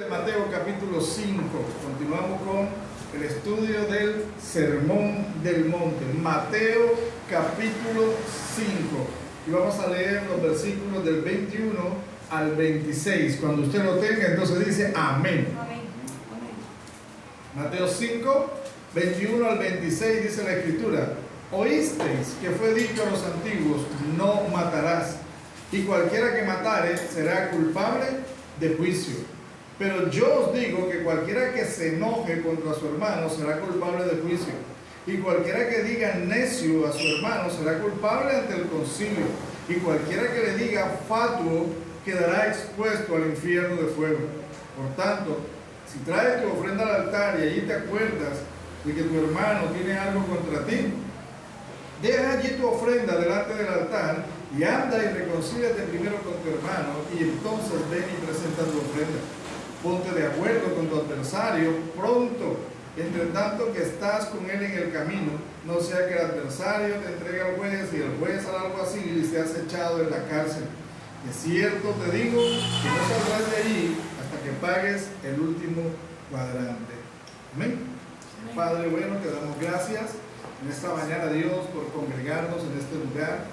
De Mateo capítulo 5, continuamos con el estudio del Sermón del Monte. Mateo capítulo 5, y vamos a leer los versículos del 21 al 26. Cuando usted lo tenga, entonces dice amén. Amén. Mateo 5, 21 al 26 dice la Escritura: oísteis que fue dicho a los antiguos, no matarás, y cualquiera que matare será culpable de juicio. Pero yo os digo que cualquiera que se enoje contra su hermano será culpable de juicio, y cualquiera que diga necio a su hermano será culpable ante el concilio, y cualquiera que le diga fatuo quedará expuesto al infierno de fuego. Por tanto, si traes tu ofrenda al altar y allí te acuerdas de que tu hermano tiene algo contra ti, deja allí tu ofrenda delante del altar y anda y reconcíliate primero con tu hermano, y entonces ven y presenta tu ofrenda. Ponte de acuerdo con tu adversario pronto, entre tanto que estás con él en el camino, no sea que el adversario te entregue al juez y el juez al alguacil y seas echado en la cárcel. De cierto te digo que no saldrás de allí hasta que pagues el último cuadrante. Amén. Padre bueno, te damos gracias en esta mañana, Dios, por congregarnos en este lugar,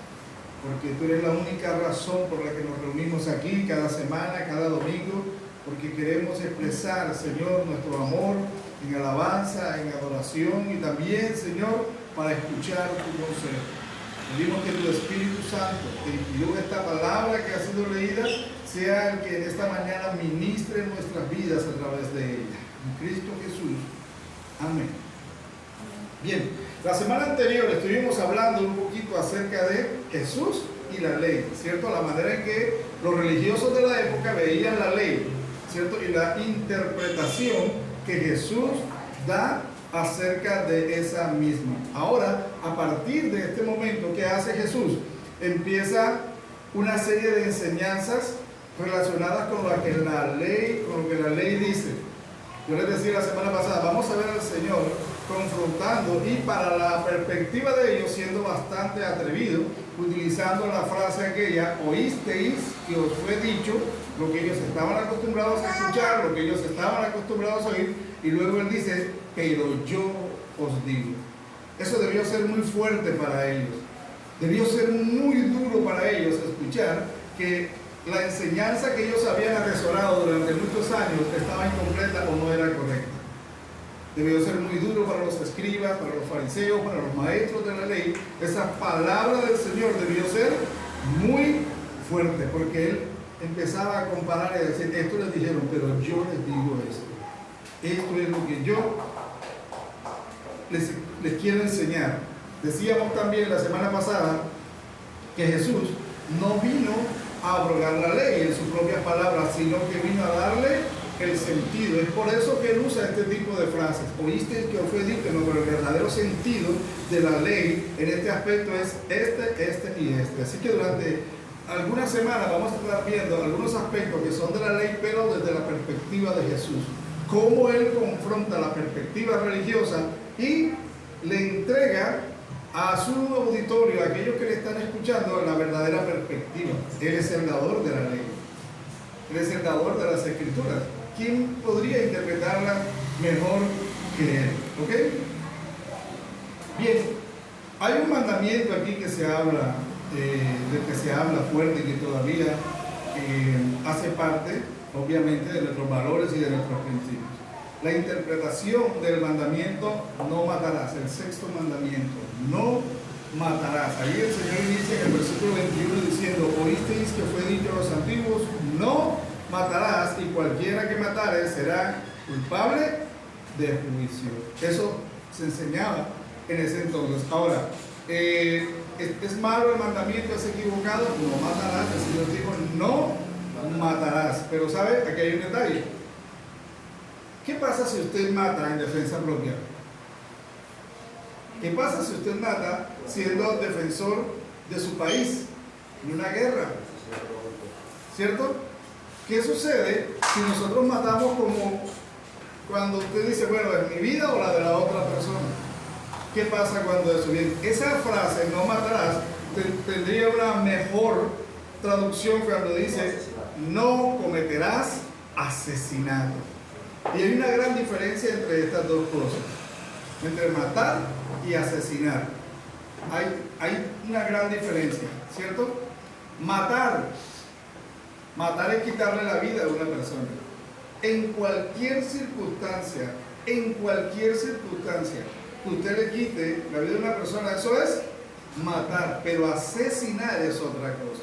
porque tú eres la única razón por la que nos reunimos aquí cada semana, cada domingo, porque queremos expresar, Señor, nuestro amor en alabanza, en adoración, y también, Señor, para escuchar tu consejo. Pedimos que tu Espíritu Santo, que inspiró esta palabra que ha sido leída, sea el que en esta mañana ministre nuestras vidas a través de ella. En Cristo Jesús. Amén. Bien, la semana anterior estuvimos hablando un poquito acerca de Jesús y la ley, ¿cierto? La manera en que los religiosos de la época veían la ley, ¿cierto? Y la interpretación que Jesús da acerca de esa misma. Ahora, a partir de este momento, ¿qué hace Jesús? Empieza una serie de enseñanzas relacionadas con lo que la ley dice. Yo les decía la semana pasada, vamos a ver al Señor confrontando, y para la perspectiva de ellos siendo bastante atrevido, utilizando la frase aquella: oísteis que os fue dicho, lo que ellos estaban acostumbrados a escuchar, lo que ellos estaban acostumbrados a oír, y luego él dice, pero yo os digo. Eso debió ser muy fuerte para ellos, debió ser muy duro para ellos escuchar que la enseñanza que ellos habían atesorado durante muchos años estaba incompleta o no era correcta. Debió ser muy duro para los escribas, para los fariseos, para los maestros de la ley. Esa palabra del Señor debió ser muy fuerte, porque él empezaba a comparar y a decir, esto les dijeron, pero yo les digo esto. Esto es lo que yo les quiero enseñar. Decíamos también la semana pasada que Jesús no vino a abrogar la ley en sus propias palabras, sino que vino a darle el sentido. Es por eso que él usa este tipo de frases. Oíste que os fue dicho, no, pero el verdadero sentido de la ley en este aspecto es este y este. Así que durante algunas semanas vamos a estar viendo algunos aspectos que son de la ley, pero desde la perspectiva de Jesús. Cómo él confronta la perspectiva religiosa y le entrega a su auditorio, a aquellos que le están escuchando, la verdadera perspectiva. Él es el dador de la ley. Él es el dador de las Escrituras. ¿Quién podría interpretarla mejor que él? ¿Ok? Bien, hay un mandamiento aquí que se habla, del que se habla fuerte y que todavía hace parte, obviamente, de nuestros valores y de nuestros principios. La interpretación del mandamiento no matarás, el sexto mandamiento, no matarás. Ahí el Señor inicia en el versículo 21 diciendo, oísteis que fue dicho a los antiguos, no matarás, y cualquiera que matare será culpable de juicio. Eso se enseñaba en ese entonces. Ahora, ¿es malo el mandamiento? ¿Es equivocado? No matarás. El Señor dijo, no matarás. Pero ¿sabe? Aquí hay un detalle. ¿Qué pasa si usted mata en defensa propia? ¿Qué pasa si usted mata siendo defensor de su país en una guerra? ¿Cierto? ¿Qué sucede si nosotros matamos como cuando usted dice, bueno, ¿es mi vida o la de la otra persona? ¿Qué pasa cuando eso viene? Esa frase, no matarás, tendría una mejor traducción cuando dice, no cometerás asesinato. Y hay una gran diferencia entre estas dos cosas, entre matar y asesinar. Hay una gran diferencia, ¿cierto? Matar es quitarle la vida a una persona. En cualquier circunstancia que usted le quite la vida a una persona, eso es matar. Pero asesinar es otra cosa.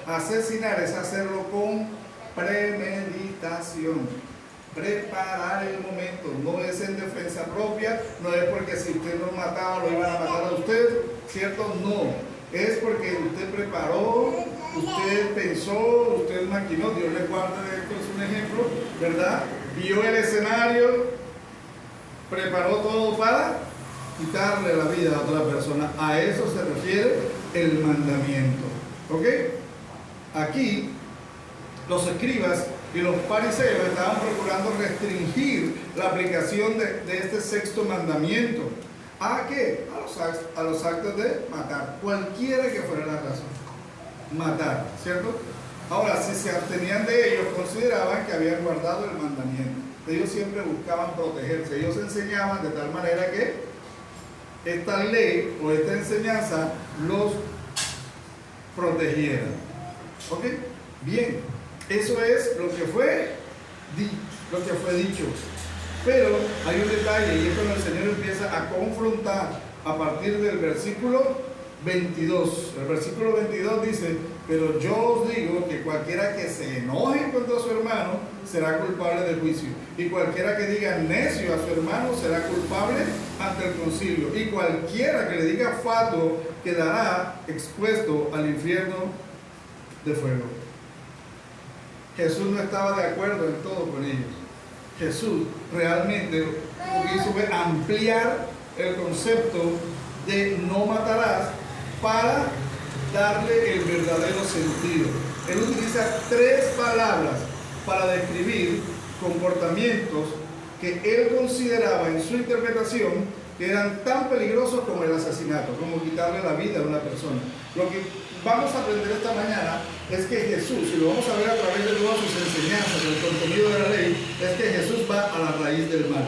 Asesinar es hacerlo con premeditación, preparar el momento. No es en defensa propia, no es porque si usted no mataba lo iban a matar a usted, ¿cierto? No, es porque usted preparó, usted pensó, usted maquinó. Dios le guarde, esto es un ejemplo, ¿verdad? Vio el escenario, preparó todo para quitarle la vida a otra persona. A eso se refiere el mandamiento, ¿ok? Aquí los escribas y los fariseos estaban procurando restringir la aplicación de este sexto mandamiento. ¿A qué? A los actos de matar, cualquiera que fuera la razón. Matar, ¿cierto? Ahora, si se abstenían de ellos, consideraban que habían guardado el mandamiento. Ellos siempre buscaban protegerse. Ellos enseñaban de tal manera que esta ley o esta enseñanza los protegiera. ¿Ok? Bien, eso es lo que fue dicho. Pero hay un detalle, y es cuando el Señor empieza a confrontar a partir del versículo 22. El versículo 22 dice: pero yo os digo que cualquiera que se enoje contra su hermano será culpable del juicio. Y cualquiera que diga necio a su hermano será culpable ante el concilio. Y cualquiera que le diga fatuo quedará expuesto al infierno de fuego. Jesús no estaba de acuerdo en todo con ellos. Jesús realmente lo que hizo fue ampliar el concepto de no matarás para darle el verdadero sentido. Él utiliza 3 palabras para describir comportamientos que él consideraba en su interpretación que eran tan peligrosos como el asesinato, como quitarle la vida a una persona. Lo que vamos a aprender esta mañana es que Jesús, y lo vamos a ver a través de todas sus enseñanzas, del contenido de la ley, es que Jesús va a la raíz del mal.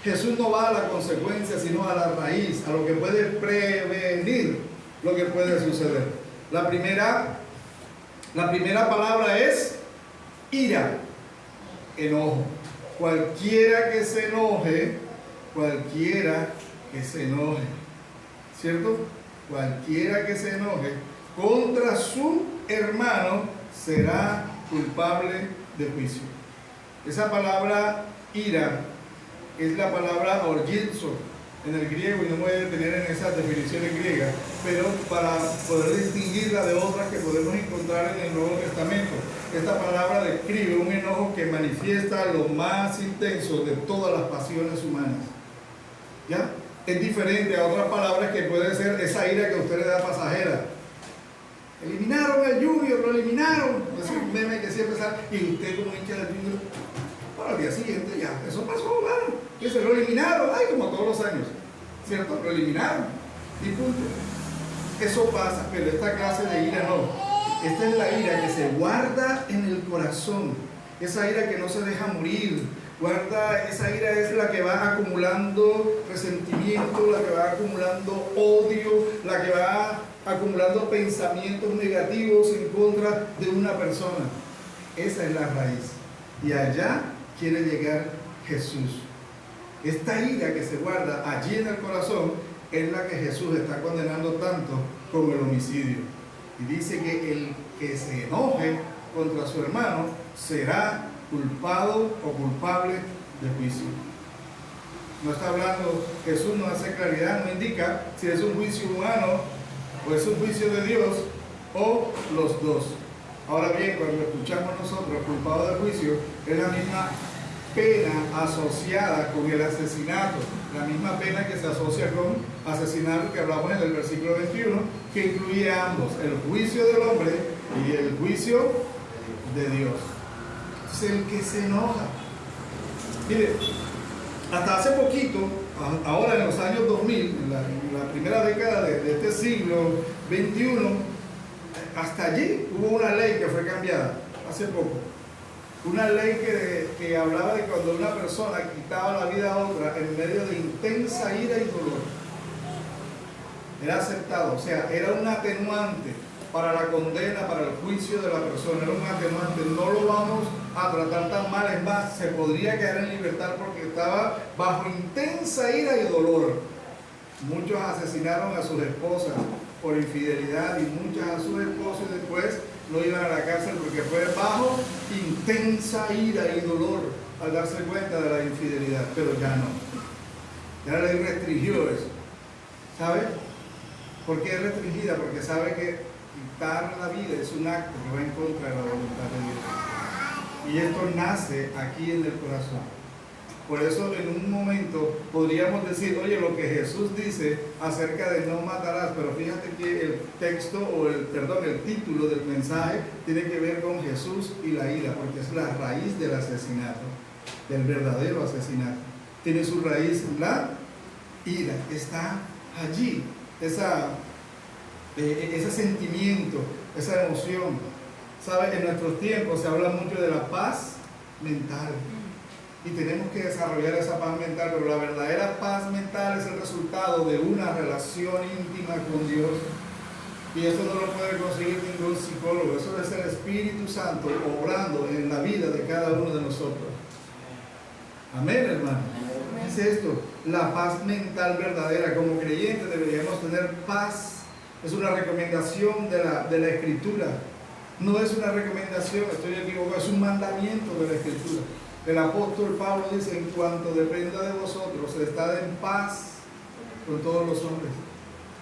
Jesús no va a la consecuencia, sino a la raíz, a lo que puede prevenir lo que puede suceder. La primera palabra es ira, enojo. Cualquiera que se enoje, ¿cierto? Cualquiera que se enoje contra su hermano será culpable de juicio. Esa palabra ira es la palabra orgizo en el griego, y no me voy a detener en esas definiciones griegas, pero para poder distinguirla de otras que podemos encontrar en el Nuevo Testamento. Esta palabra describe un enojo que manifiesta lo más intenso de todas las pasiones humanas. ¿Ya? Es diferente a otras palabras que puede ser esa ira que a usted le da pasajera. Eliminaron al Junior, lo eliminaron. Es un meme que siempre sale, y usted como hincha del Junior, para el día siguiente ya, eso pasó, bueno, que se lo eliminaron, ay, como todos los años, ¿cierto? Lo eliminaron, y punto. Eso pasa, pero esta clase de ira no. Esta es la ira que se guarda en el corazón, esa ira que no se deja morir. Esa ira es la que va acumulando resentimiento, la que va acumulando odio, la que va acumulando pensamientos negativos en contra de una persona. Esa es la raíz. Y allá quiere llegar Jesús. Esta ira que se guarda allí en el corazón es la que Jesús está condenando tanto como el homicidio. Y dice que el que se enoje contra su hermano será culpado o culpable de juicio. No está hablando, Jesús no hace claridad, no indica si es un juicio humano o es un juicio de Dios o los dos. Ahora bien, cuando escuchamos nosotros culpado de juicio, es la misma pena asociada con el asesinato, la misma pena que se asocia con asesinato que hablamos en el versículo 21, que incluye a ambos, el juicio del hombre y el juicio de Dios. Es el que se enoja. Mire, hasta hace poquito, ahora en los años 2000, en la primera década de este siglo XXI, hasta allí hubo una ley que fue cambiada, hace poco. Una ley que hablaba de cuando una persona quitaba la vida a otra en medio de intensa ira y dolor. Era aceptado, o sea, era un atenuante para la condena, para el juicio de la persona. Era un atenuante. No lo vamos a tratar tan mal, es más, se podría quedar en libertad porque estaba bajo intensa ira y dolor. Muchos asesinaron a sus esposas por infidelidad y muchas a sus esposos y después no iban a la cárcel porque fue bajo intensa ira y dolor al darse cuenta de la infidelidad, pero ya no. Ya la ley restringió eso. ¿Sabe? ¿Por qué es restringida? Porque sabe que quitar la vida es un acto que va en contra de la voluntad de Dios. Y esto nace aquí en el corazón. Por eso en un momento podríamos decir, oye, lo que Jesús dice acerca de no matarás, pero fíjate que el texto, el título del mensaje tiene que ver con Jesús y la ira, porque es la raíz del asesinato, del verdadero asesinato. Tiene su raíz en la ira, está allí, ese sentimiento, esa emoción. ¿Sabe? En nuestros tiempos se habla mucho de la paz mental. Y tenemos que desarrollar esa paz mental, pero la verdadera paz mental es el resultado de una relación íntima con Dios. Y eso no lo puede conseguir ningún psicólogo, eso es el Espíritu Santo obrando en la vida de cada uno de nosotros. Amén, hermano. ¿Qué es esto? La paz mental verdadera. Como creyentes deberíamos tener paz. Es una recomendación de la Escritura. No es una recomendación, estoy equivocado, es un mandamiento de la Escritura. El apóstol Pablo dice, en cuanto dependa de vosotros, estad en paz con todos los hombres.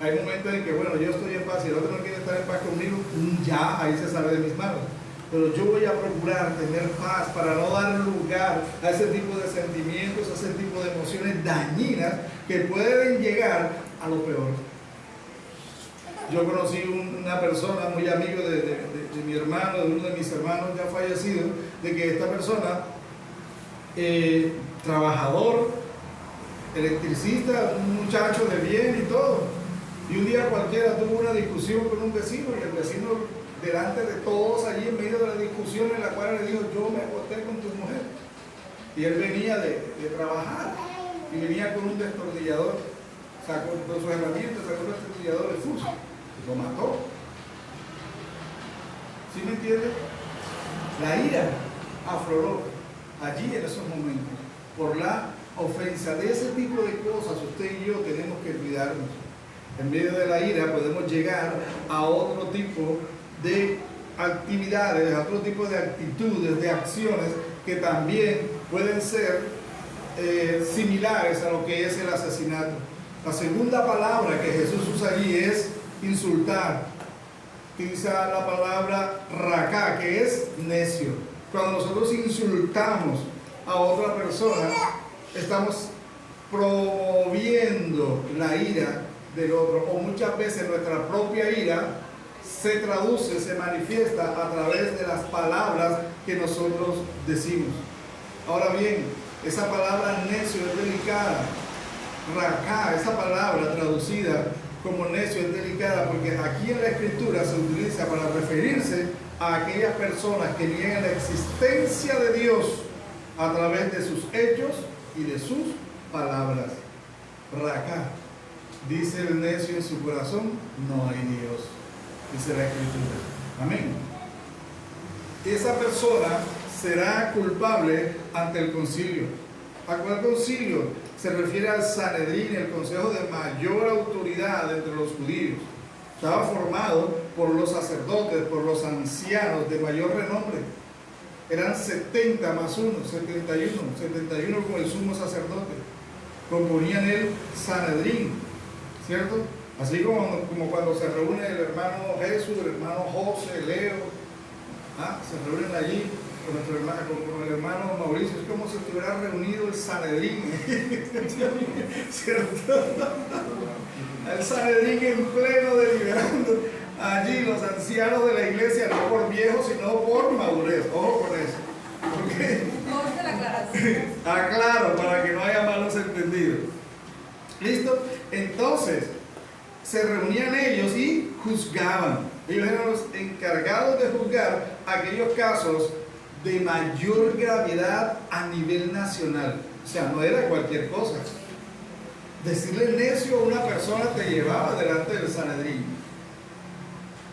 Hay momentos en que, bueno, yo estoy en paz y el otro no quiere estar en paz conmigo, ya ahí se sale de mis manos. Pero yo voy a procurar tener paz para no dar lugar a ese tipo de sentimientos, a ese tipo de emociones dañinas que pueden llegar a lo peor. Yo conocí una persona muy amigo de mi hermano, de uno de mis hermanos ya fallecido, de que esta persona, trabajador, electricista, un muchacho de bien y todo, y un día cualquiera tuvo una discusión con un vecino y el vecino delante de todos allí en medio de la discusión en la cual le dijo, yo me acosté con tu mujer, y él venía de trabajar y venía con un destornillador, sacó con sus herramientas, sacó un destornillador de fuso y lo mató. ¿Sí me entiende? La ira afloró allí en esos momentos por la ofensa. De ese tipo de cosas usted y yo tenemos que cuidarnos. En medio de la ira podemos llegar a otro tipo de actividades, a otro tipo de actitudes, de acciones que también pueden ser similares a lo que es el asesinato. La segunda palabra que Jesús usa allí es insultar. Utiliza la palabra racá, que es necio. Cuando nosotros insultamos a otra persona, estamos promoviendo la ira del otro, o muchas veces nuestra propia ira se traduce, se manifiesta a través de las palabras que nosotros decimos. Ahora bien, esa palabra necio es delicada. Racá, esa palabra traducida como necio es delicada porque aquí en la Escritura se utiliza para referirse a aquellas personas que niegan la existencia de Dios a través de sus hechos y de sus palabras. Racá, dice el necio en su corazón, no hay Dios, dice la Escritura. Amén. Esa persona será culpable ante el concilio. ¿A cuál concilio? Se refiere al Sanedrín, el consejo de mayor autoridad entre los judíos. Estaba formado por los sacerdotes, por los ancianos de mayor renombre. Eran 70 más 1, 71 con el sumo sacerdote. Componían el Sanedrín, ¿cierto? Así como cuando se reúne el hermano Jesús, el hermano José, Leo, se reúnen allí con el hermano Mauricio, es como si estuviera reunido el Sanedrín, ¿cierto? El Sanedrín en pleno deliberando, allí los ancianos de la iglesia, no por viejos, sino por madurez, ojo con eso. ¿Okay? Aclaro, para que no haya malos entendidos. ¿Listo? Entonces, se reunían ellos y juzgaban. Ellos eran los encargados de juzgar aquellos casos de mayor gravedad a nivel nacional. O sea, no era cualquier cosa. Decirle necio a una persona te llevaba delante del Sanedrín.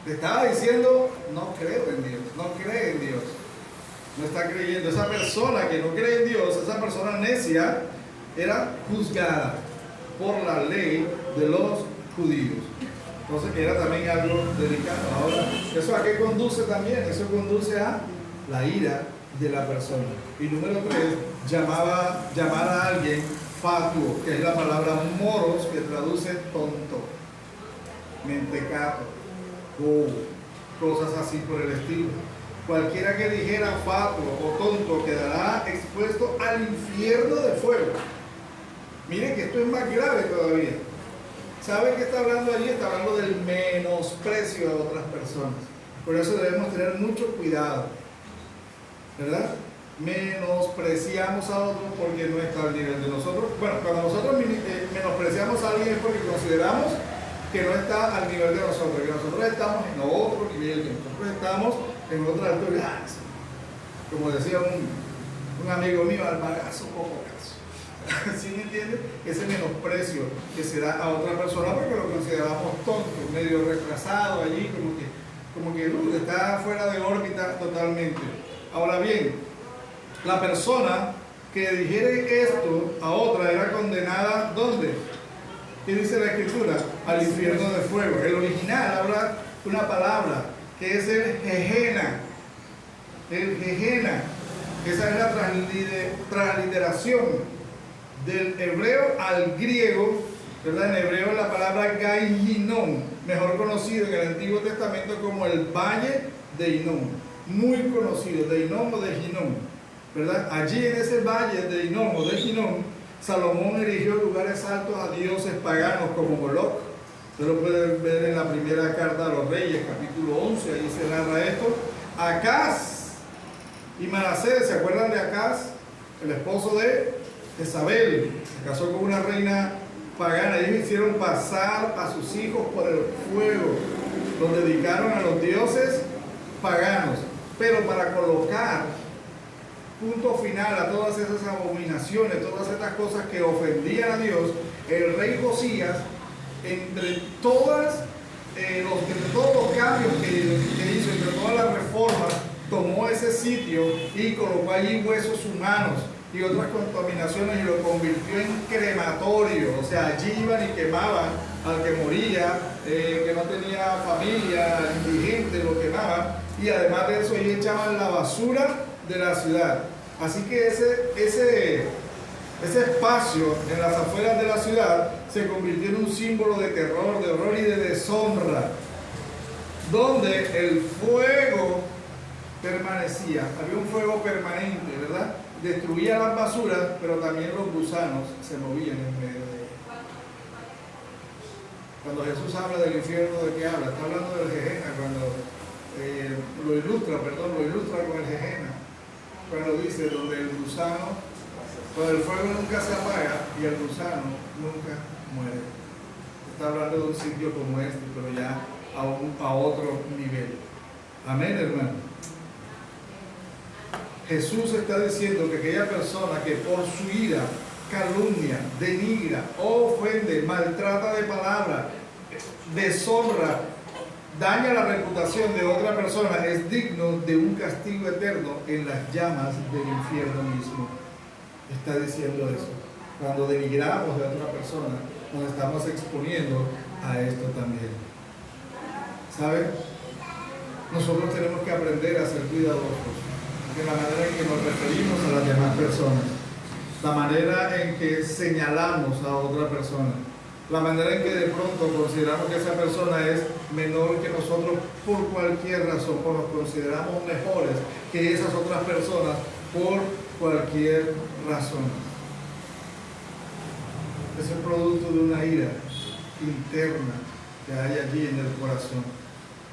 Le estaba diciendo, no creo en Dios, no cree en Dios. No está creyendo. Esa persona que no cree en Dios, esa persona necia, era juzgada por la ley de los judíos. Entonces era también algo delicado. Ahora, ¿eso a qué conduce también? Eso conduce a la ira de la persona. Y número 3, llamar a alguien fatuo, que es la palabra moros, que traduce tonto, mentecato, cosas así por el estilo. Cualquiera que dijera fatuo o tonto quedará expuesto al infierno de fuego. Miren que esto es más grave todavía. ¿Sabe qué está hablando allí? Está hablando del menosprecio a otras personas. Por eso debemos tener mucho cuidado, ¿verdad? Menospreciamos a otros porque no está al nivel de nosotros. Bueno, cuando nosotros menospreciamos a alguien es porque consideramos que no está al nivel de nosotros, que nosotros estamos en otro nivel, que nosotros estamos en otra altura. Como decía un amigo mío, al bagazo poco caso. ¿Sí me entiende? Ese menosprecio que se da a otra persona porque lo consideramos tonto, medio retrasado allí, como que está fuera de órbita totalmente. Ahora bien, la persona que dijere esto a otra era condenada, ¿dónde? ¿Qué dice la Escritura? Al infierno de fuego. El original habla una palabra que es el Gehenna. El Gehenna. Esa es la transliteración del hebreo al griego, ¿verdad? En hebreo la palabra Gai-Hinnom, mejor conocido en el Antiguo Testamento como el Valle de Hinnom. Muy conocido, de Hinnom o de Hinnom, ¿verdad? Allí en ese valle de Hinnom o de Hinnom, Salomón erigió lugares altos a dioses paganos como Moloch. Usted lo puede ver en la primera carta a los Reyes, capítulo 11, ahí se narra esto. Acaz y Manasés, ¿se acuerdan de Acaz? El esposo de Jezabel, se casó con una reina pagana. Ellos hicieron pasar a sus hijos por el fuego, los dedicaron a los dioses paganos. Pero para colocar punto final a todas esas abominaciones, todas estas cosas que ofendían a Dios, el rey Josías, entre todos los cambios que hizo, entre todas las reformas, tomó ese sitio y colocó allí huesos humanos y otras contaminaciones y lo convirtió en crematorio. O sea, allí iban y quemaban al que moría, que no tenía familia, al indigente, lo quemaban, y además de eso ahí echaban la basura de la ciudad. Así que ese espacio en las afueras de la ciudad se convirtió en un símbolo de terror, de horror y de deshonra, donde el fuego permanecía. Había un fuego permanente, ¿verdad? Destruía las basuras, pero también los gusanos se movían en medio de ellas. Cuando Jesús habla del infierno, ¿de qué habla? Está hablando del Gehenna, cuando lo ilustra con el Gehenna. Cuando dice donde el gusano, cuando el fuego nunca se apaga y el gusano nunca muere. Está hablando de un sitio como este, pero ya a otro nivel. Amén, hermano. Jesús está diciendo que aquella persona que por su ira calumnia, denigra, ofende, maltrata de palabra, deshonra, daña la reputación de otra persona, es digno de un castigo eterno en las llamas del infierno mismo. Está diciendo eso. Cuando denigramos de otra persona, nos estamos exponiendo a esto también. ¿Saben? Nosotros tenemos que aprender a ser cuidadosos de la manera en que nos referimos a las demás personas, la manera en que señalamos a otra persona, la manera en que de pronto consideramos que esa persona es menor que nosotros por cualquier razón, o nos consideramos mejores que esas otras personas por cualquier razón. Es el producto de una ira interna que hay allí en el corazón.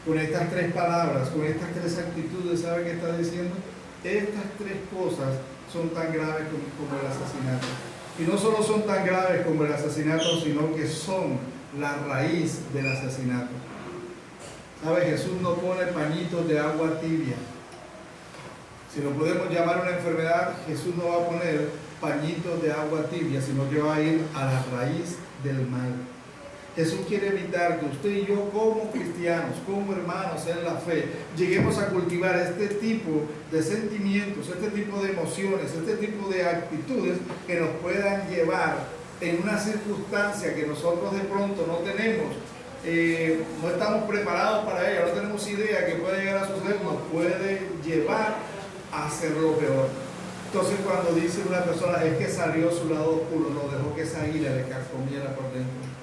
Con estas tres palabras, con estas tres actitudes, ¿sabe qué está diciendo? Estas tres cosas son tan graves como el asesinato. Y no solo son tan graves como el asesinato, sino que son la raíz del asesinato. ¿Sabe? Jesús no pone pañitos de agua tibia. Si lo podemos llamar una enfermedad, Jesús no va a poner pañitos de agua tibia, sino que va a ir a la raíz del mal. Jesús quiere evitar que usted y yo, como cristianos, como hermanos en la fe, lleguemos a cultivar este tipo de sentimientos, este tipo de emociones, este tipo de actitudes que nos puedan llevar en una circunstancia que nosotros de pronto no tenemos, no estamos preparados para ella, no tenemos idea que puede llegar a suceder, nos puede llevar a hacerlo peor. Entonces, cuando dice una persona, es que salió su lado oscuro, no dejó que esa ira le carcomiera por dentro.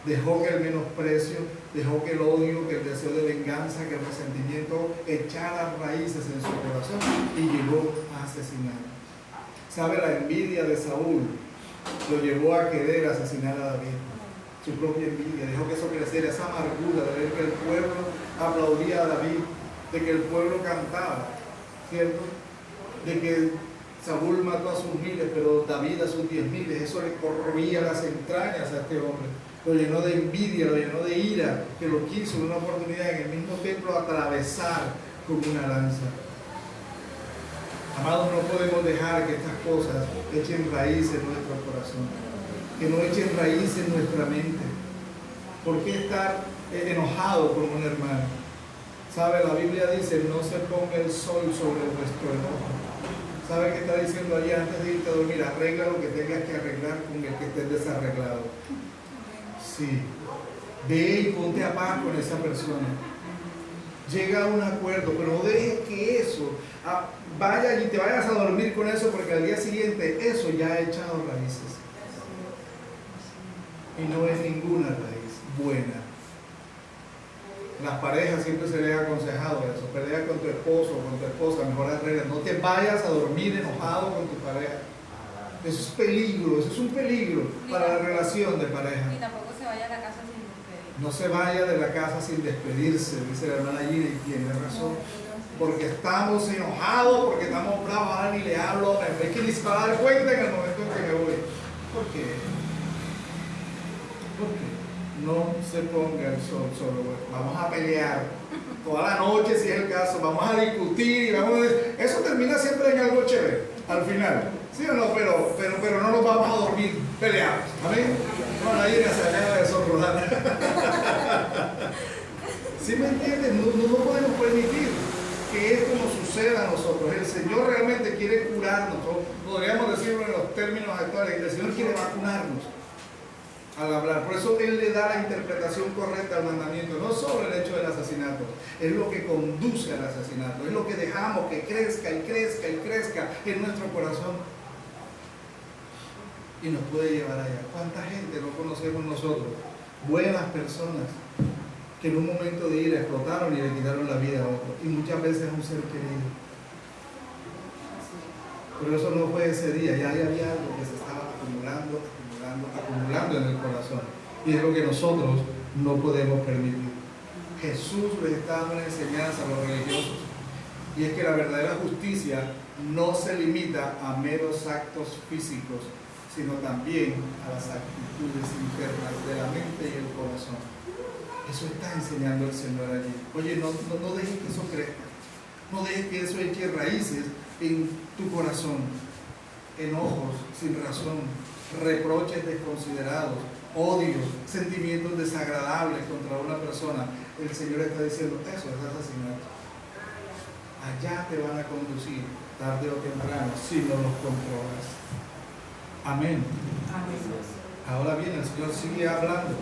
Dejó que el menosprecio, dejó que el odio, que el deseo de venganza, que el resentimiento echara raíces en su corazón y llegó a asesinar. ¿Sabe? La envidia de Saúl lo llevó a querer asesinar a David. Su propia envidia, dejó que eso creciera, esa amargura de ver que el pueblo aplaudía a David, de que el pueblo cantaba, ¿cierto? De que Saúl mató a sus miles, pero David a sus 10.000, eso le corroía las entrañas a este hombre. Lo llenó de envidia, lo llenó de ira, que lo quiso en una oportunidad en el mismo templo atravesar como una lanza. Amados, no podemos dejar que estas cosas echen raíz en nuestro corazón, que no echen raíz en nuestra mente. ¿Por qué estar enojado con un hermano? ¿Sabe? La Biblia dice, no se ponga el sol sobre vuestro enojo. ¿Sabe qué está diciendo allí antes de irte a dormir? Arregla lo que tengas que arreglar con el que estés desarreglado. Sí, ve y ponte a paz con esa persona. Llega a un acuerdo, pero no dejes que eso vaya y te vayas a dormir con eso, porque al día siguiente eso ya ha echado raíces. Y no es ninguna raíz buena. Las parejas siempre se les ha aconsejado eso. Pelea con tu esposo o con tu esposa, mejor arregla. No te vayas a dormir enojado con tu pareja. Eso es peligro, eso es un peligro para la relación de pareja. Y tampoco se vaya a la casa sin despedirse. No se vaya de la casa sin despedirse, dice la hermana Gina, y tiene razón. Porque estamos enojados, porque estamos bravos, ahora ni le hablo, es que ni se va a dar cuenta en el momento en que me voy. ¿Por qué? ¿Por qué? No se ponga el sol sobre vos. Vamos a pelear toda la noche, si es el caso, vamos a discutir, eso termina siempre en algo chévere, al final. ¿Sí o no? Pero no nos vamos a dormir peleados. ¿Amén? No, nadie se acaba de sonrojar. ¿Sí me entienden? No podemos permitir que esto nos suceda a nosotros. El Señor realmente quiere curarnos. Podríamos decirlo en los términos actuales. El Señor quiere vacunarnos al hablar. Por eso Él le da la interpretación correcta al mandamiento, no solo el hecho del asesinato, es lo que conduce al asesinato, es lo que dejamos que crezca y crezca y crezca en nuestro corazón y nos puede llevar allá. ¿Cuánta gente no conocemos nosotros? Buenas personas que en un momento de ira explotaron y le quitaron la vida a otro, y muchas veces a un ser querido. Pero eso no fue ese día, ya había algo que se estaba acumulando en el corazón, y es lo que nosotros no podemos permitir. Jesús les está dando una enseñanza a los religiosos, y es que la verdadera justicia no se limita a meros actos físicos, sino también a las actitudes internas de la mente y el corazón. Eso está enseñando el Señor allí. Oye, no dejes que eso crezca, no dejes que eso eche raíces en tu corazón. Enojos sin razón, reproches desconsiderados, odios, sentimientos desagradables contra una persona. El Señor está diciendo, eso es asesinato. Allá te van a conducir, tarde o temprano, si no los controlas. Amén. Amén. Ahora bien, el Señor sigue hablando.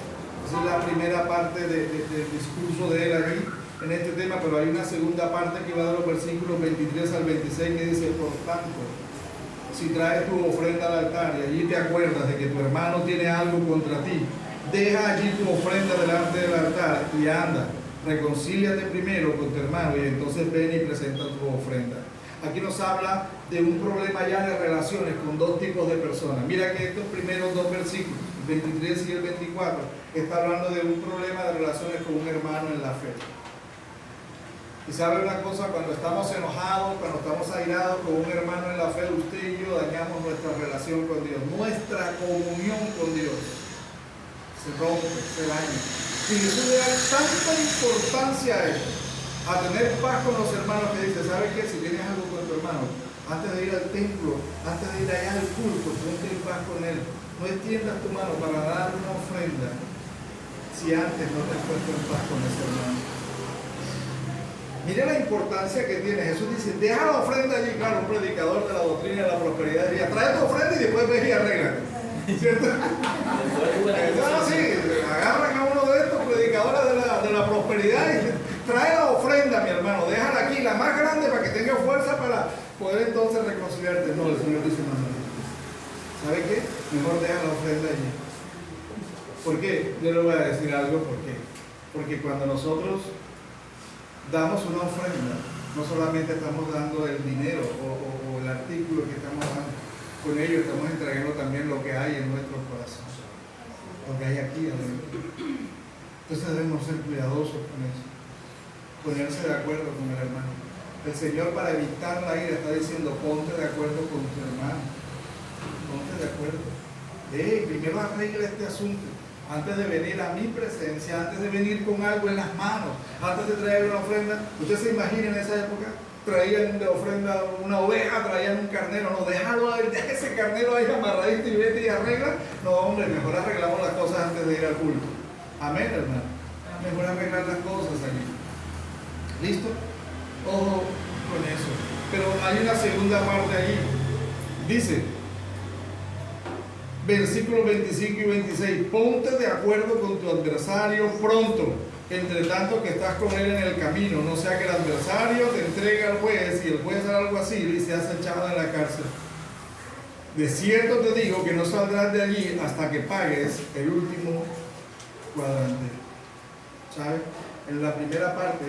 Esa es la primera parte del discurso de Él allí, en este tema, pero hay una segunda parte que va de los versículos 23 al 26 que dice, por tanto, si traes tu ofrenda al altar y allí te acuerdas de que tu hermano tiene algo contra ti, deja allí tu ofrenda delante del altar y anda, reconcíliate primero con tu hermano y entonces ven y presenta tu ofrenda. Aquí nos habla de un problema ya de relaciones con dos tipos de personas. Mira que estos primeros dos versículos, el 23 y el 24, está hablando de un problema de relaciones con un hermano en la fe. Y sabe una cosa, cuando estamos enojados, cuando estamos airados con un hermano en la fe, usted y yo dañamos nuestra relación con Dios, nuestra comunión con Dios. Se rompe, se daña. Y eso le da tanta importancia a eso, a tener paz con los hermanos, que dice, ¿sabes qué? Si tienes algo con tu hermano, antes de ir al templo, antes de ir allá al culto, ponte en paz con él. No extiendas tu mano para dar una ofrenda si antes no te has puesto en paz con ese hermano. Mire la importancia que tiene. Jesús dice, deja la ofrenda allí. Claro, un predicador de la doctrina de la prosperidad diría, trae tu ofrenda y después ves y arréglate. ¿Cierto? Sí, agarran a uno de estos predicadores de la prosperidad y dicen, trae la ofrenda, mi hermano, déjala aquí, la más grande, para que tenga fuerza para poder entonces reconciliarte. No, el Señor dice, no. ¿Sabe qué? Mejor deja la ofrenda allí. ¿Por qué? Yo le voy a decir algo, ¿por qué? Porque cuando nosotros damos una ofrenda, no solamente estamos dando el dinero o el artículo que estamos dando, con ello estamos entregando también lo que hay en nuestro corazón, lo que hay aquí adentro. Entonces debemos ser cuidadosos con eso, ponerse de acuerdo con el hermano. El Señor, para evitar la ira, está diciendo, ponte de acuerdo con tu hermano, ponte de acuerdo. Primero arregla este asunto. Antes de venir a mi presencia, antes de venir con algo en las manos, antes de traer una ofrenda. ¿Usted se imagina en esa época? Traían de ofrenda una oveja, traían un carnero. No, déjalo ahí, deja ese carnero ahí amarradito y vete y arregla. No, hombre, mejor arreglamos las cosas antes de ir al culto. Amén, hermano. Mejor arreglar las cosas allí. ¿Listo? Ojo con eso. Pero hay una segunda parte allí. Dice, versículos 25 y 26, ponte de acuerdo con tu adversario pronto, entre tanto que estás con él en el camino, no sea que el adversario te entregue al juez y el juez hará algo así y seas echado en la cárcel. De cierto te digo que no saldrás de allí hasta que pagues el último cuadrante. ¿Sabe? En la primera parte,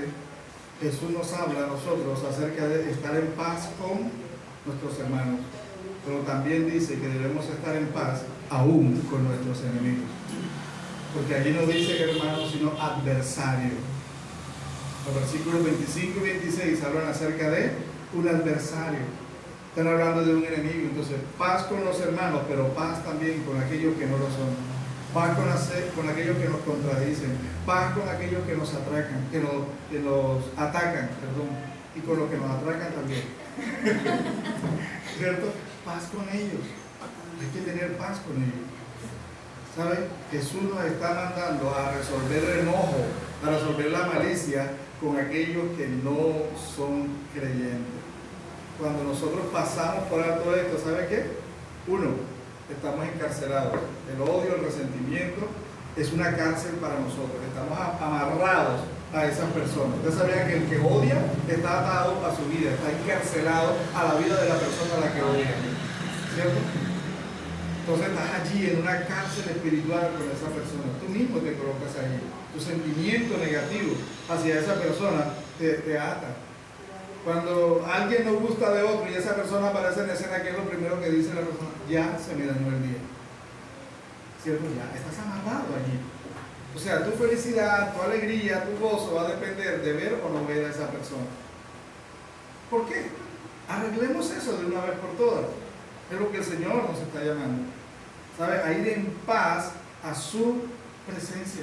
Jesús nos habla a nosotros acerca de estar en paz con nuestros hermanos. Pero también dice que debemos estar en paz aún con nuestros enemigos. Porque allí no dice hermano, sino adversario. Los versículos 25 y 26 hablan acerca de un adversario. Están hablando de un enemigo. Entonces, paz con los hermanos, pero paz también con aquellos que no lo son. Paz con aquellos que nos contradicen. Paz con aquellos que nos atracan, que nos atacan, perdón. Y con los que nos atracan también. ¿Cierto? Paz con ellos. Hay que tener paz con ellos. ¿Sabe? Jesús nos está mandando a resolver el enojo, a resolver la malicia con aquellos que no son creyentes. Cuando nosotros pasamos por alto esto, ¿sabe qué? Uno, estamos encarcelados. El odio, el resentimiento es una cárcel para nosotros. Estamos amarrados a esas personas. Usted sabía que el que odia está atado a su vida, está encarcelado a la vida de la persona a la que odia. ¿Cierto? Entonces estás allí en una cárcel espiritual con esa persona. Tú mismo te colocas allí. Tu sentimiento negativo hacia esa persona te ata. Cuando alguien no gusta de otro y esa persona aparece en escena, ¿qué es lo primero que dice la persona? Ya se me dañó el día. ¿Cierto? Ya estás amarrado allí. O sea, tu felicidad, tu alegría, tu gozo va a depender de ver o no ver a esa persona. ¿Por qué? Arreglemos eso de una vez por todas. Es lo que el Señor nos está llamando. ¿Sabe? A ir en paz a su presencia.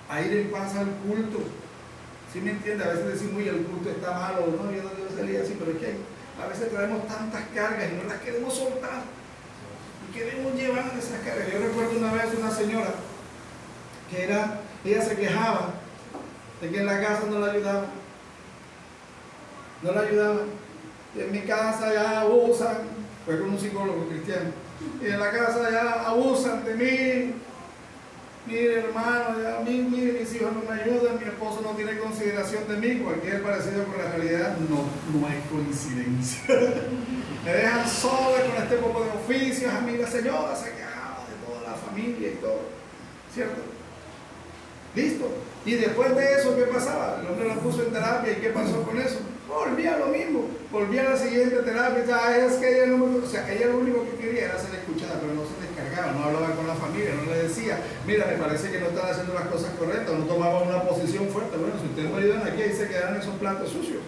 A ir en paz al culto. ¿Sí me entiende? A veces decimos, uy, el culto está malo. No, yo no debo salir así, pero es que a veces traemos tantas cargas y no las queremos soltar. Y queremos llevar esas cargas. Yo recuerdo una vez una señora que ella se quejaba de que en la casa no la ayudaban. No la ayudaban. Y en mi casa ya abusan. Fue con un psicólogo cristiano. Y en la casa ya abusan de mí. Mire, hermano, mire, mis hijos no me ayudan, mi esposo no tiene consideración de mí. Cualquier parecido con la realidad no hay coincidencia. Me dejan sola con este poco de oficios. A mí la señora se quejaba de toda la familia y todo. ¿Cierto? ¿Listo? Y después de eso, ¿qué pasaba? El hombre la puso en terapia. ¿Y qué pasó con eso? Volvía a lo mismo. Volvía a la siguiente terapia. Es que ella no me... O sea, ella lo único que quería era ser escuchada, pero no se descargaba, no hablaba con la familia, no le decía, mira, me parece que no están haciendo las cosas correctas, no tomaban una posición fuerte. Bueno, si ustedes no ayudan aquí, ahí se quedaron esos platos sucios.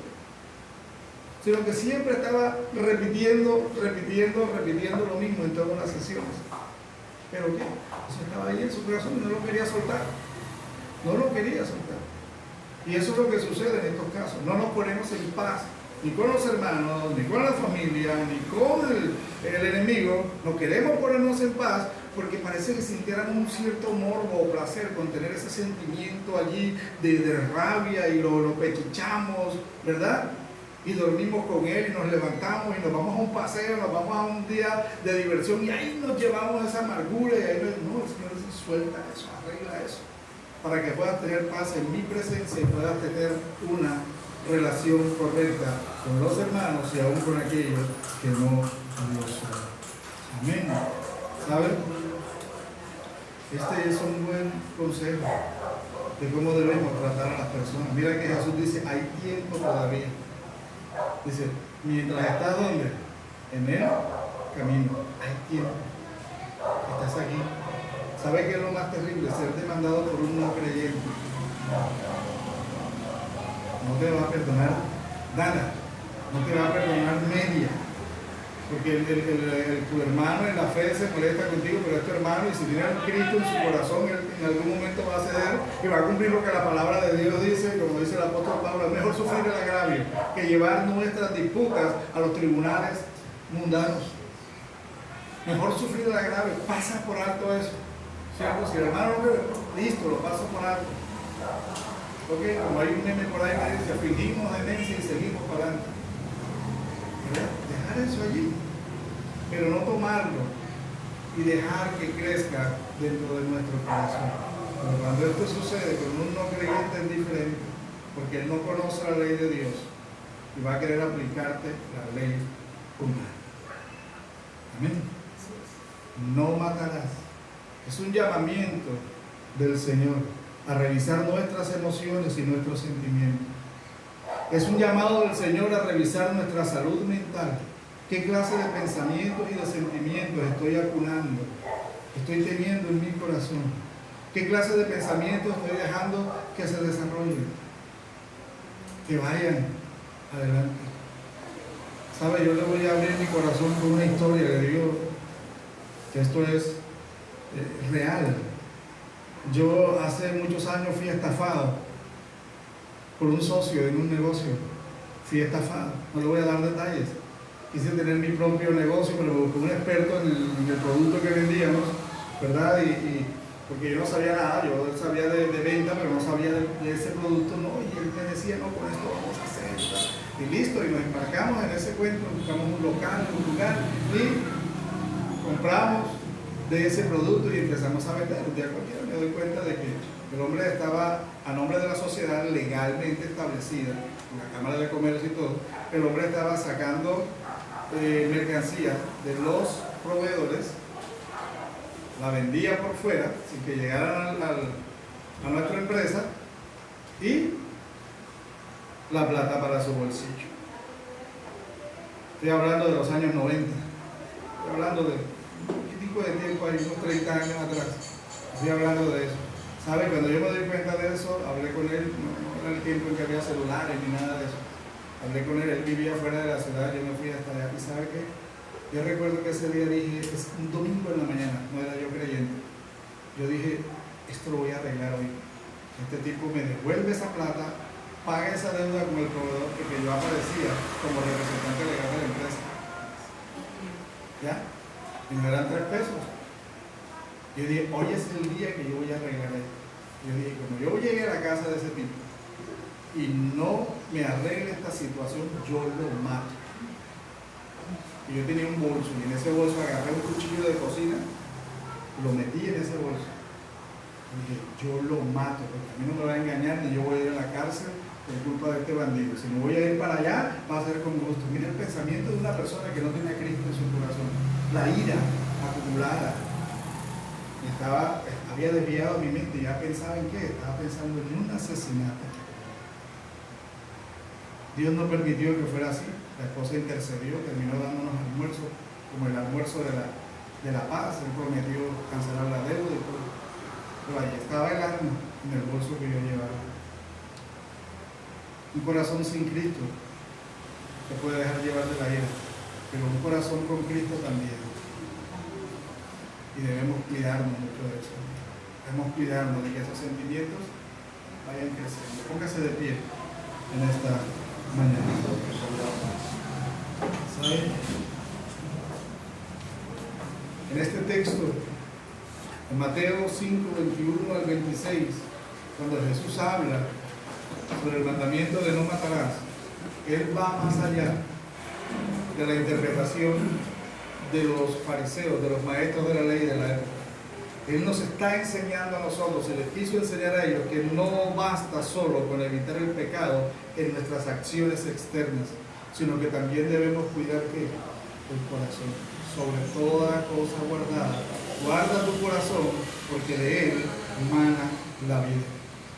Sino que siempre estaba repitiendo lo mismo en todas las sesiones. ¿Pero qué? Eso estaba ahí en su corazón y no lo quería soltar. No lo quería soltar. Y eso es lo que sucede en estos casos. No nos ponemos en paz, ni con los hermanos, ni con la familia, ni con el enemigo. No queremos ponernos en paz porque parece que sintiéramos un cierto morbo o placer con tener ese sentimiento allí de rabia y lo pechichamos, ¿verdad? Y dormimos con él y nos levantamos y nos vamos a un paseo, nos vamos a un día de diversión y ahí nos llevamos esa amargura y ahí no, el Señor dice, suelta eso, arregla eso, para que puedas tener paz en mi presencia y puedas tener una relación correcta con los hermanos y aún con aquellos que no lo son. Amén. ¿Saben? Este es un buen consejo de cómo debemos tratar a las personas. Mira que Jesús dice, hay tiempo todavía. Dice, mientras estás ¿dónde? En el camino. Hay tiempo. Estás aquí. ¿Sabes qué es lo más terrible? Ser demandado por un no creyente. No te va a perdonar nada. No te va a perdonar media. Porque tu hermano en la fe se molesta contigo, pero es tu hermano y si tiene a Cristo en su corazón, él en algún momento va a ceder y va a cumplir lo que la palabra de Dios dice, como dice el apóstol Pablo, es mejor sufrir el agravio que llevar nuestras disputas a los tribunales mundanos. Mejor sufrir el agravio, pasa por alto eso. ¿Cierto? Si el hermano no ve, listo, lo paso por alto. Okay, como hay un meme por ahí que dice, fingimos demencia y seguimos para adelante. Dejar eso allí, pero no tomarlo y dejar que crezca dentro de nuestro corazón. Pero cuando esto sucede con un no creyente es diferente, porque él no conoce la ley de Dios y va a querer aplicarte la ley humana. Amén. No matarás. Es un llamamiento del Señor a revisar nuestras emociones y nuestros sentimientos. Es un llamado del Señor a revisar nuestra salud mental. ¿Qué clase de pensamientos y de sentimientos estoy acunando? Estoy teniendo en mi corazón. ¿Qué clase de pensamientos estoy dejando que se desarrollen? Que vayan adelante. ¿Sabe? Yo le voy a abrir mi corazón con una historia. Le digo que esto es real. Yo hace muchos años fui estafado por un socio en un negocio. Fui estafado, no le voy a dar detalles. Quise tener mi propio negocio, pero busqué un experto en el producto que vendíamos, ¿verdad? Porque yo no sabía nada, yo sabía de venta, pero no sabía de ese producto, no. Y él me decía, no, con esto vamos a hacer esto. Y listo, y nos embarcamos en ese cuento, buscamos un local, un lugar, y compramos de ese producto y empezamos a vender. Un día cualquiera me doy cuenta de que el hombre estaba a nombre de la sociedad legalmente establecida, en la Cámara de Comercio y todo. El hombre estaba sacando mercancía de los proveedores, la vendía por fuera sin que llegaran a nuestra empresa y la plata para su bolsillo. Estoy hablando de los años 90, estoy hablando de un poquitico de tiempo, hay unos 30 años atrás, estoy hablando de eso. ¿Sabe? Cuando yo me doy cuenta de eso, hablé con él, no era el tiempo en que había celulares ni nada de eso. Hablé con él vivía fuera de la ciudad, yo me fui hasta allá. ¿Y sabe qué? Yo recuerdo que ese día dije, es un domingo en la mañana, no era yo creyente. Yo dije, esto lo voy a arreglar hoy. Este tipo me devuelve esa plata, paga esa deuda con el proveedor, porque yo aparecía como representante legal de la empresa. ¿Ya? Y me eran 3 pesos. Yo dije, hoy es el día que yo voy a arreglar esto. Yo dije, como yo llegue a la casa de ese tipo y no me arregle esta situación, yo lo mato. Y yo tenía un bolso, y en ese bolso agarré un cuchillo de cocina, lo metí en ese bolso. Y dije, yo lo mato, porque a mí no me va a engañar, ni yo voy a ir a la cárcel por culpa de este bandido. Si me voy a ir para allá, va a ser con gusto. Mira el pensamiento de una persona que no tiene a Cristo en su corazón. La ira acumulada. Había desviado mi mente, ya pensaba en qué, estaba pensando en un asesinato. Dios no permitió que fuera así. La esposa intercedió, terminó dándonos almuerzo, como el almuerzo de la paz. Él prometió cancelar la deuda y todo. Pero ahí estaba el alma en el bolso que yo llevaba. Un corazón sin Cristo se puede dejar llevar de la ira, pero un corazón con Cristo también. Y debemos cuidarnos mucho de eso. Debemos cuidarnos de que esos sentimientos vayan creciendo. Póngase de pie en esta mañana. ¿Saben? En este texto, en Mateo 5, 21 al 26, cuando Jesús habla sobre el mandamiento de no matarás, Él va más allá de la interpretación de los fariseos, de los maestros de la ley de la época. Él nos está enseñando a nosotros, y les quiso enseñar a ellos, que no basta solo con evitar el pecado en nuestras acciones externas, sino que también debemos cuidar ¿qué? El corazón, sobre toda cosa guardada. Guarda tu corazón, porque de él emana la vida.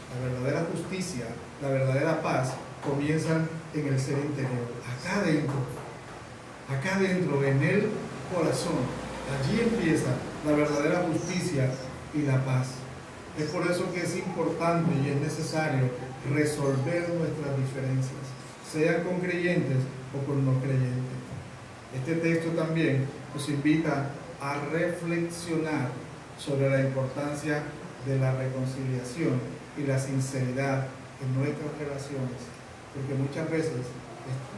La verdadera justicia, la verdadera paz comienzan en el ser interior, acá dentro, en el corazón. Allí empieza la verdadera justicia y la paz. Es por eso que es importante y es necesario resolver nuestras diferencias, sean con creyentes o con no creyentes. Este texto también nos invita a reflexionar sobre la importancia de la reconciliación y la sinceridad en nuestras relaciones, porque muchas veces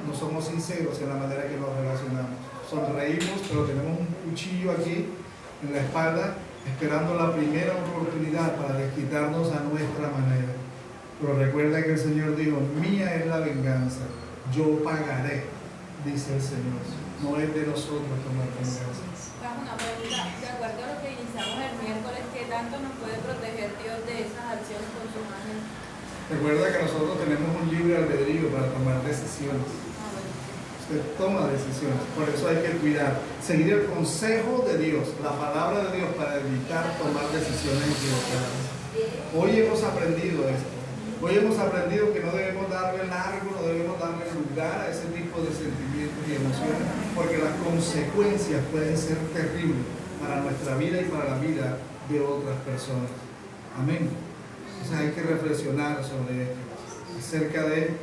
no somos sinceros en la manera que nos relacionamos. Sonreímos, pero tenemos un cuchillo aquí en la espalda, esperando la primera oportunidad para desquitarnos a nuestra manera. Pero recuerda que el Señor dijo: mía es la venganza, yo pagaré, dice el Señor. No es de nosotros tomar venganza. Una pregunta, de acuerdo a lo que iniciamos el miércoles, ¿qué tanto nos puede proteger Dios de esas acciones con su imagen? Recuerda que nosotros tenemos un libre albedrío para tomar decisiones. Usted toma decisiones, por eso hay que cuidar, seguir el consejo de Dios, la palabra de Dios, para evitar tomar decisiones equivocadas. Hoy hemos aprendido esto. Hoy hemos aprendido que no debemos darle largo, no debemos darle lugar a ese tipo de sentimientos y emociones, porque las consecuencias pueden ser terribles para nuestra vida y para la vida de otras personas. Amén. Entonces hay que reflexionar sobre esto, acerca de,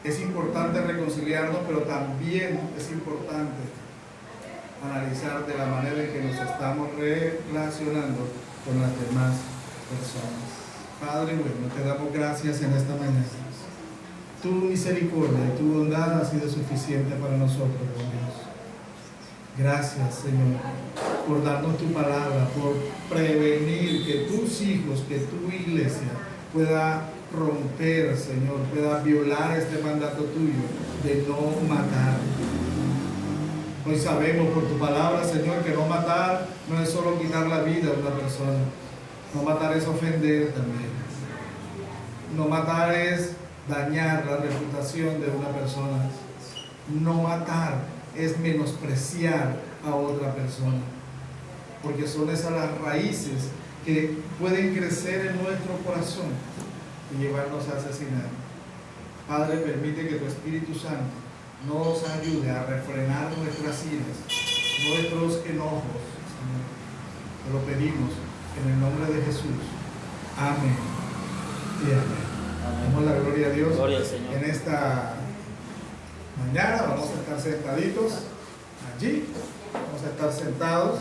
es importante reconciliarnos, pero también es importante analizar de la manera en que nos estamos relacionando con las demás personas. Padre bueno, te damos gracias en esta mañana. Tu misericordia y tu bondad ha sido suficiente para nosotros, oh Dios. Gracias, Señor, por darnos tu palabra, por prevenir que tus hijos, que tu iglesia pueda romper, Señor, pueda violar este mandato tuyo de no matar. Hoy sabemos por tu palabra, Señor, que no matar no es solo quitar la vida a una persona. No matar es ofender también. No matar es dañar la reputación de una persona. No matar es menospreciar a otra persona. Porque son esas las raíces que pueden crecer en nuestro corazón y llevarnos a asesinar. Padre, permite que tu Espíritu Santo nos ayude a refrenar nuestras iras, nuestros enojos, Señor. Te lo pedimos en el nombre de Jesús. Amén y amén. Damos la gloria a Dios. Gloria al Señor. En esta mañana vamos a estar sentaditos allí, vamos a estar sentados.